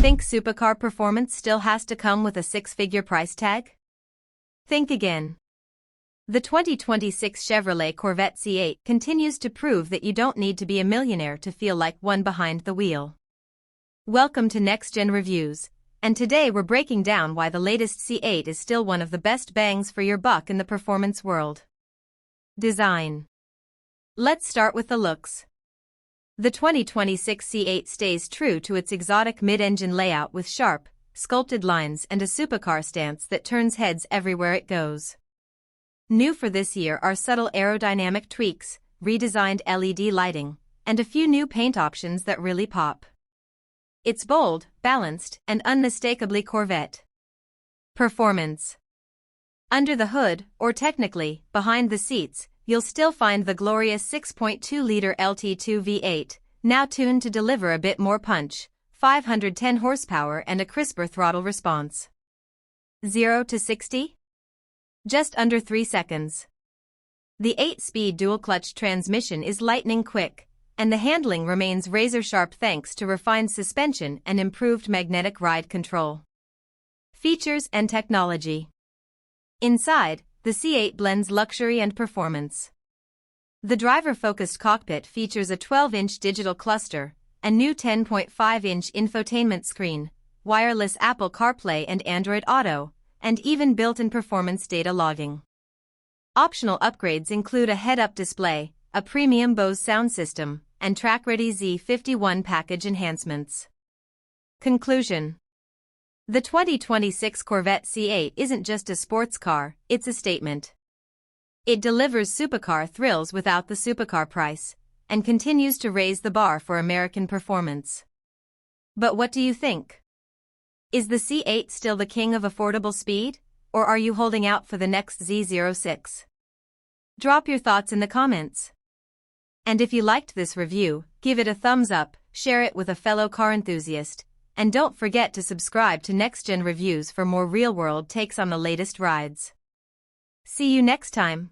Think supercar performance still has to come with a six-figure price tag? Think again. The 2026 Chevrolet Corvette C8 continues to prove that you don't need to be a millionaire to feel like one behind the wheel. Welcome to Next Gen Reviews, and today we're breaking down why the latest C8 is still one of the best bangs for your buck in the performance world. Design. Let's start with the looks. The 2026 C8 stays true to its exotic mid-engine layout with sharp, sculpted lines and a supercar stance that turns heads everywhere it goes. New for this year are subtle aerodynamic tweaks, redesigned LED lighting, and a few new paint options that really pop. It's bold, balanced, and unmistakably Corvette. Performance. Under the hood, or technically, behind the seats, you'll still find the glorious 6.2-liter LT2 V8, now tuned to deliver a bit more punch, 510 horsepower and a crisper throttle response. 0 to 60? Just under 3 seconds. The 8-speed dual-clutch transmission is lightning quick, and the handling remains razor-sharp thanks to refined suspension and improved magnetic ride control. Features and technology. Inside, the C8 blends luxury and performance. The driver-focused cockpit features a 12-inch digital cluster, a new 10.5-inch infotainment screen, wireless Apple CarPlay and Android Auto, and even built-in performance data logging. Optional upgrades include a head-up display, a premium Bose sound system, and track-ready Z51 package enhancements. Conclusion. The 2026 Corvette C8 isn't just a sports car, it's a statement. It delivers supercar thrills without the supercar price, and continues to raise the bar for American performance. But what do you think? Is the C8 still the king of affordable speed, or are you holding out for the next Z06? Drop your thoughts in the comments. And if you liked this review, give it a thumbs up, share it with a fellow car enthusiast, and don't forget to subscribe to Next Gen Reviews for more real-world takes on the latest rides. See you next time.